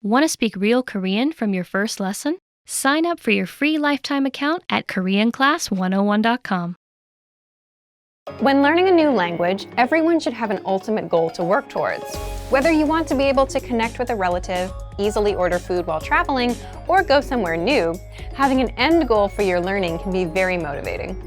Want to speak real Korean from your first lesson? Sign up for your free lifetime account at KoreanClass101.com. When learning a new language, everyone should have an ultimate goal to work towards. Whether you want to be able to connect with a relative, easily order food while traveling, or go somewhere new, having an end goal for your learning can be very motivating.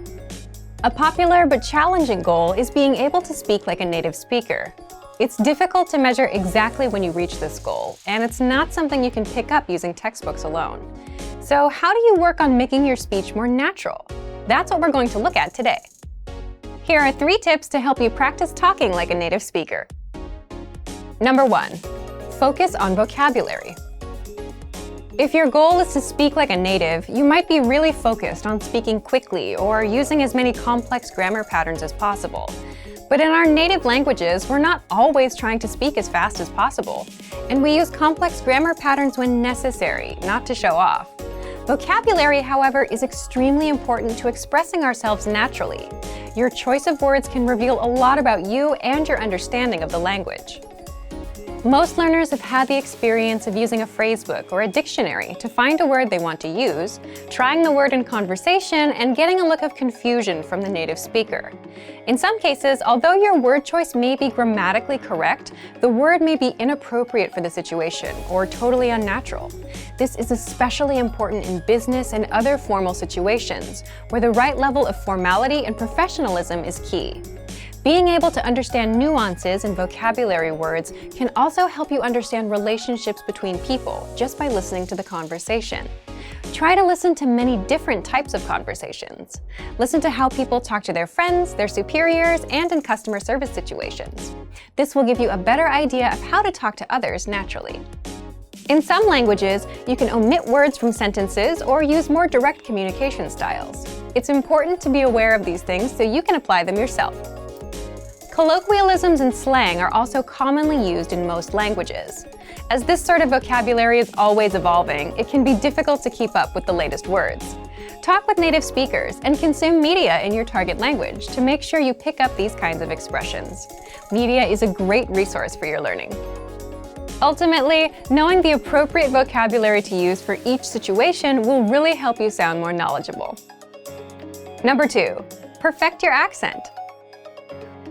A popular but challenging goal is being able to speak like a native speaker. It's difficult to measure exactly when you reach this goal, and it's not something you can pick up using textbooks alone. So how do you work on making your speech more natural? That's what we're going to look at today. Here are 3 tips to help you practice talking like a native speaker. Number 1, focus on vocabulary. If your goal is to speak like a native, you might be really focused on speaking quickly or using as many complex grammar patterns as possible. But in our native languages, we're not always trying to speak as fast as possible, and we use complex grammar patterns when necessary, not to show off. Vocabulary, however, is extremely important to expressing ourselves naturally. Your choice of words can reveal a lot about you and your understanding of the language. Most learners have had the experience of using a phrasebook or a dictionary to find a word they want to use, trying the word in conversation, and getting a look of confusion from the native speaker. In some cases, although your word choice may be grammatically correct, the word may be inappropriate for the situation or totally unnatural. This is especially important in business and other formal situations, where the right level of formality and professionalism is key. Being able to understand nuances in vocabulary words can also help you understand relationships between people just by listening to the conversation. Try to listen to many different types of conversations. Listen to how people talk to their friends, their superiors, and in customer service situations. This will give you a better idea of how to talk to others naturally. In some languages, you can omit words from sentences or use more direct communication styles. It's important to be aware of these things so you can apply them yourself. Colloquialisms and slang are also commonly used in most languages. As this sort of vocabulary is always evolving, it can be difficult to keep up with the latest words. Talk with native speakers and consume media in your target language to make sure you pick up these kinds of expressions. Media is a great resource for your learning. Ultimately, knowing the appropriate vocabulary to use for each situation will really help you sound more knowledgeable. Number 2, perfect your accent.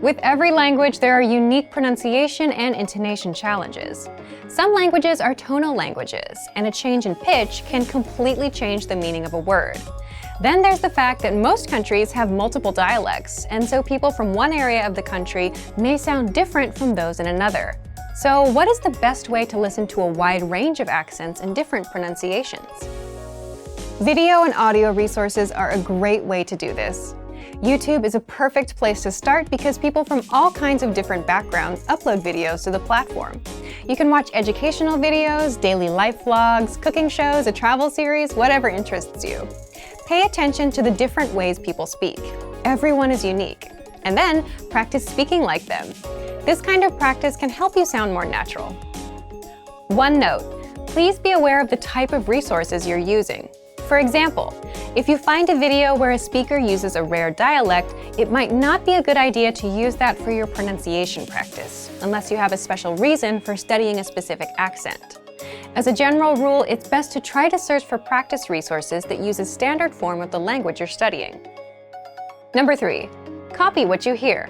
With every language, there are unique pronunciation and intonation challenges. Some languages are tonal languages, and a change in pitch can completely change the meaning of a word. Then there's the fact that most countries have multiple dialects, and so people from one area of the country may sound different from those in another. So what is the best way to listen to a wide range of accents and different pronunciations? Video and audio resources are a great way to do this. YouTube is a perfect place to start because people from all kinds of different backgrounds upload videos to the platform. You can watch educational videos, daily life vlogs, cooking shows, a travel series, whatever interests you. Pay attention to the different ways people speak. Everyone is unique. And then practice speaking like them. This kind of practice can help you sound more natural. One note, please be aware of the type of resources you're using. For example, if you find a video where a speaker uses a rare dialect, it might not be a good idea to use that for your pronunciation practice, unless you have a special reason for studying a specific accent. As a general rule, it's best to try to search for practice resources that use a standard form of the language you're studying. Number 3, copy what you hear.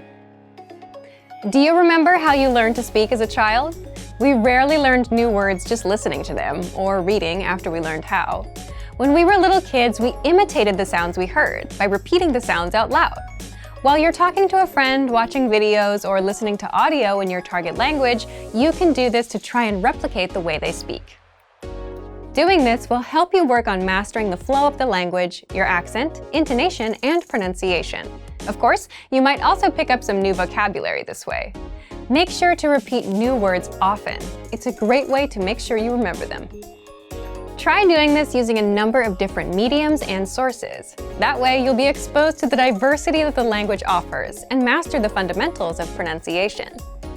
Do you remember how you learned to speak as a child? We rarely learned new words just listening to them, or reading after we learned how. When we were little kids, we imitated the sounds we heard by repeating the sounds out loud. While you're talking to a friend, watching videos, or listening to audio in your target language, you can do this to try and replicate the way they speak. Doing this will help you work on mastering the flow of the language, your accent, intonation, and pronunciation. Of course, you might also pick up some new vocabulary this way. Make sure to repeat new words often. It's a great way to make sure you remember them. Try doing this using a number of different mediums and sources. That way, you'll be exposed to the diversity that the language offers and master the fundamentals of pronunciation.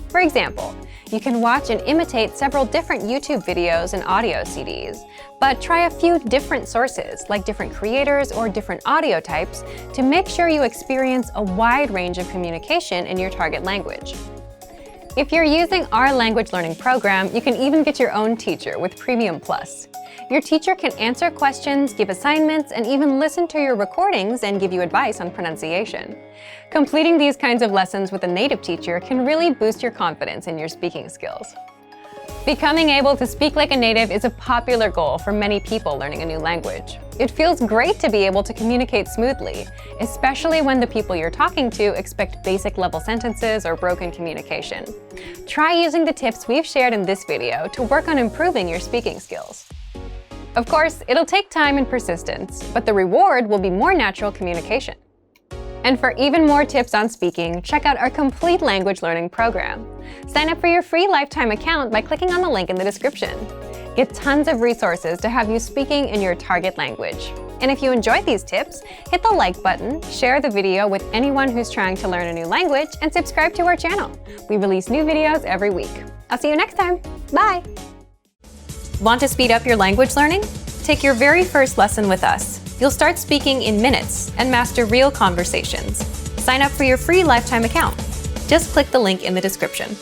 For example, you can watch and imitate several different YouTube videos and audio CDs, but try a few different sources, like different creators or different audio types, to make sure you experience a wide range of communication in your target language. If you're using our language learning program, you can even get your own teacher with Premium Plus. Your teacher can answer questions, give assignments, and even listen to your recordings and give you advice on pronunciation. Completing these kinds of lessons with a native teacher can really boost your confidence in your speaking skills. Becoming able to speak like a native is a popular goal for many people learning a new language. It feels great to be able to communicate smoothly, especially when the people you're talking to expect basic level sentences or broken communication. Try using the tips we've shared in this video to work on improving your speaking skills. Of course, it'll take time and persistence, but the reward will be more natural communication. And for even more tips on speaking, check out our complete language learning program. Sign up for your free lifetime account by clicking on the link in the description. Get tons of resources to have you speaking in your target language. And if you enjoyed these tips, hit the like button, share the video with anyone who's trying to learn a new language, and subscribe to our channel. We release new videos every week. I'll see you next time. Bye! Want to speed up your language learning? Take your very first lesson with us. You'll start speaking in minutes and master real conversations. Sign up for your free lifetime account. Just click the link in the description.